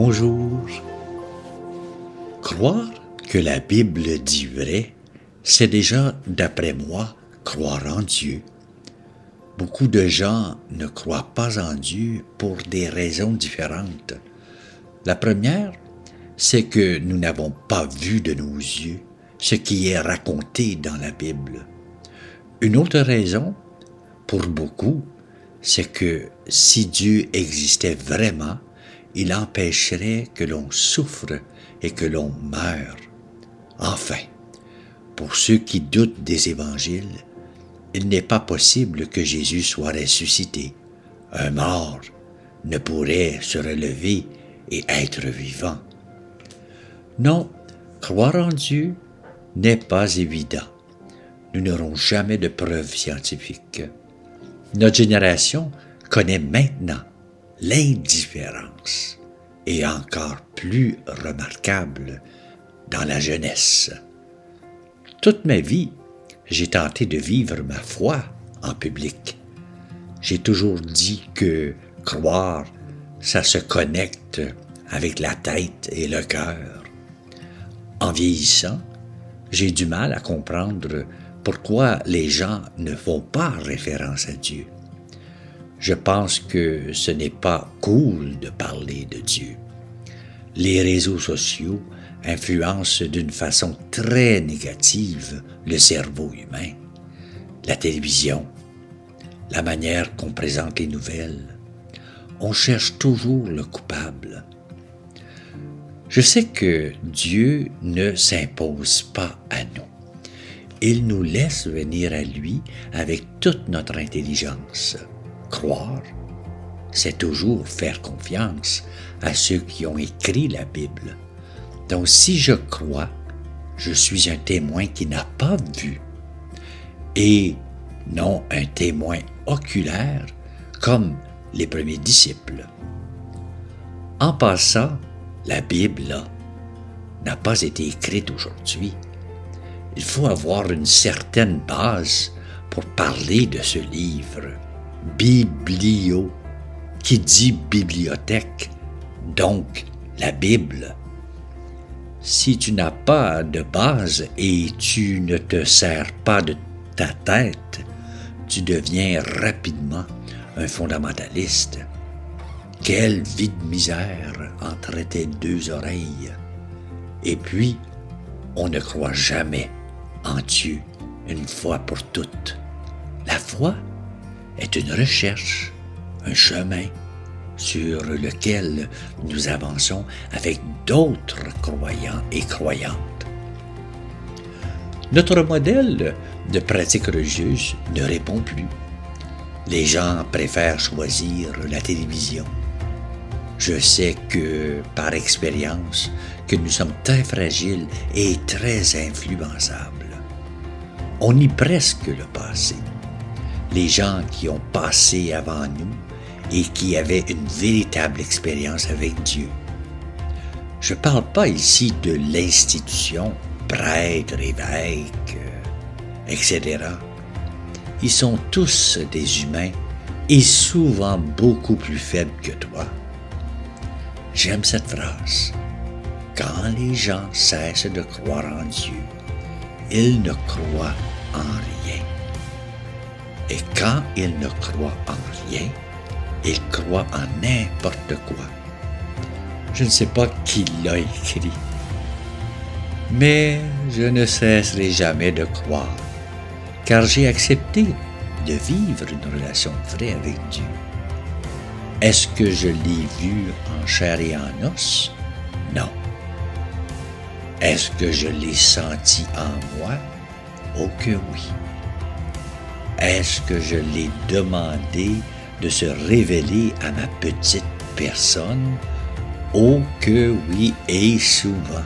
Bonjour. Croire que la Bible dit vrai, c'est déjà, d'après moi, croire en Dieu. Beaucoup de gens ne croient pas en Dieu pour des raisons différentes. La première, c'est que nous n'avons pas vu de nos yeux ce qui est raconté dans la Bible. Une autre raison, pour beaucoup, c'est que si Dieu existait vraiment, il empêcherait que l'on souffre et que l'on meure. Enfin, pour ceux qui doutent des évangiles, il n'est pas possible que Jésus soit ressuscité. Un mort ne pourrait se relever et être vivant. Non, croire en Dieu n'est pas évident. Nous n'aurons jamais de preuves scientifiques. Notre génération connaît maintenant l'indifférence, et encore plus remarquable dans la jeunesse. Toute ma vie, j'ai tenté de vivre ma foi en public. J'ai toujours dit que croire, ça se connecte avec la tête et le cœur. En vieillissant, j'ai du mal à comprendre pourquoi les gens ne font pas référence à Dieu. Je pense que ce n'est pas cool de parler de Dieu. Les réseaux sociaux influencent d'une façon très négative le cerveau humain, la télévision, la manière qu'on présente les nouvelles. On cherche toujours le coupable. Je sais que Dieu ne s'impose pas à nous. Il nous laisse venir à lui avec toute notre intelligence. Croire, c'est toujours faire confiance à ceux qui ont écrit la Bible. Donc si je crois, je suis un témoin qui n'a pas vu, et non un témoin oculaire comme les premiers disciples. En passant, la Bible n'a pas été écrite aujourd'hui. Il faut avoir une certaine base pour parler de ce livre. Biblio, qui dit bibliothèque, donc la Bible. Si tu n'as pas de base et tu ne te sers pas de ta tête, tu deviens rapidement un fondamentaliste. Quelle vie de misère entre tes deux oreilles. Et puis, on ne croit jamais en Dieu une fois pour toutes. La foi est une recherche, un chemin sur lequel nous avançons avec d'autres croyants et croyantes. Notre modèle de pratique religieuse ne répond plus. Les gens préfèrent choisir la télévision. Je sais que, par expérience, que nous sommes très fragiles et très influençables. On nie presque le passé. Les gens qui ont passé avant nous et qui avaient une véritable expérience avec Dieu. Je ne parle pas ici de l'institution, prêtre, évêque, etc. Ils sont tous des humains et souvent beaucoup plus faibles que toi. J'aime cette phrase. Quand les gens cessent de croire en Dieu, ils ne croient en rien. Et quand ils ne croient en rien, ils croient en n'importe quoi. Je ne sais pas qui l'a écrit, mais je ne cesserai jamais de croire, car j'ai accepté de vivre une relation vraie avec Dieu. Est-ce que je l'ai vu en chair et en os? Non. Est-ce que je l'ai senti en moi? Oh que oui. Est-ce que je l'ai demandé de se révéler à ma petite personne? Oh que oui, et souvent.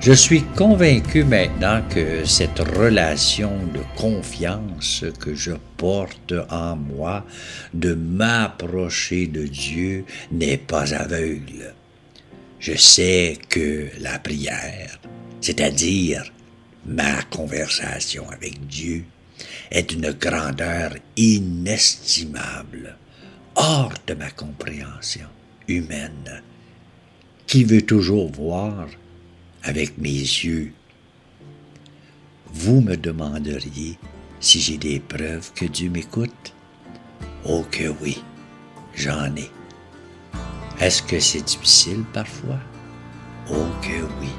Je suis convaincu maintenant que cette relation de confiance que je porte en moi de m'approcher de Dieu n'est pas aveugle. Je sais que la prière, c'est-à-dire ma conversation avec Dieu, est d'une grandeur inestimable, hors de ma compréhension humaine qui veut toujours voir avec mes yeux. Vous me demanderiez si j'ai des preuves que Dieu m'écoute? Oh que oui, j'en ai. Est-ce que c'est difficile parfois? Oh que oui.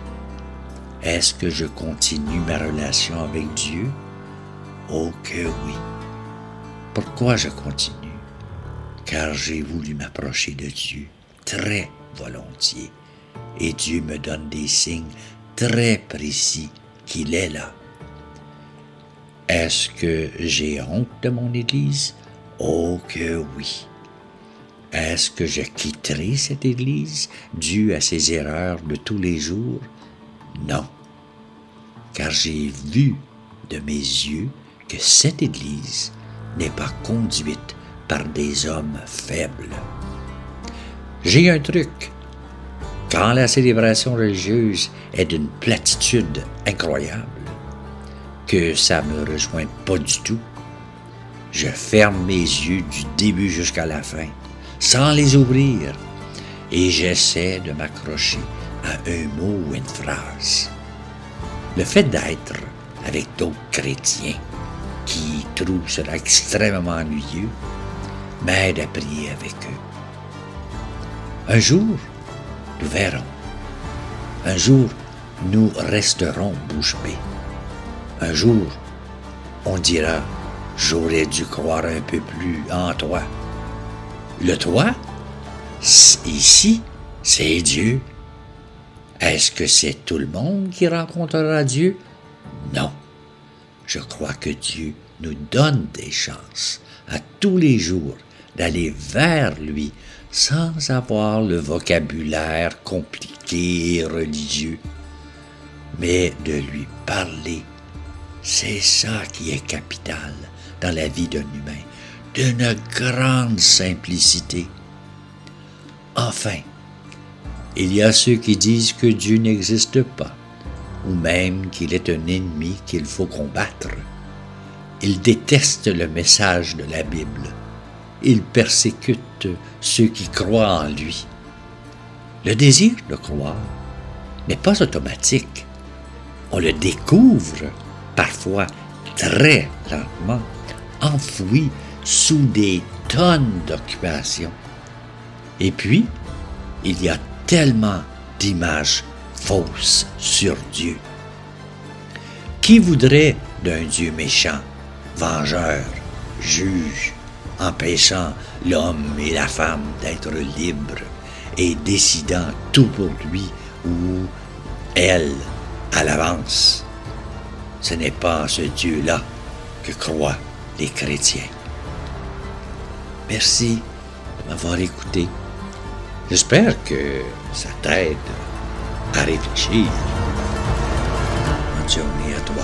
Est-ce que je continue ma relation avec Dieu? Oh que oui. Pourquoi je continue? Car j'ai voulu m'approcher de Dieu très volontiers, et Dieu me donne des signes très précis qu'il est là. Est-ce que j'ai honte de mon Église? Oh que oui. Est-ce que je quitterai cette Église due à ses erreurs de tous les jours? Non, car j'ai vu de mes yeux que cette Église n'est pas conduite par des hommes faibles. J'ai un truc. Quand la célébration religieuse est d'une platitude incroyable, que ça me rejoint pas du tout, je ferme mes yeux du début jusqu'à la fin, sans les ouvrir, et j'essaie de m'accrocher à un mot ou une phrase. Le fait d'être avec d'autres chrétiens qui trouvent cela extrêmement ennuyeux m'aide à prier avec eux. Un jour, nous verrons. Un jour, nous resterons bouche bée. Un jour, on dira « J'aurais dû croire un peu plus en toi ». Le toi, ici, c'est Dieu. Est-ce que c'est tout le monde qui rencontrera Dieu? Non. Je crois que Dieu nous donne des chances à tous les jours d'aller vers lui sans avoir le vocabulaire compliqué et religieux, mais de lui parler. C'est ça qui est capital dans la vie d'un humain, d'une grande simplicité. Enfin, il y a ceux qui disent que Dieu n'existe pas, ou même qu'il est un ennemi qu'il faut combattre. Ils détestent le message de la Bible. Ils persécutent ceux qui croient en lui. Le désir de croire n'est pas automatique. On le découvre parfois très lentement, enfoui sous des tonnes d'occupations. Et puis, il y a tellement d'images fausses sur Dieu. Qui voudrait d'un Dieu méchant, vengeur, juge, empêchant l'homme et la femme d'être libres et décidant tout pour lui ou elle à l'avance? Ce n'est pas en ce Dieu-là que croient les chrétiens. Merci de m'avoir écouté. J'espère que ça t'aide à réfléchir. Bonne journée à toi.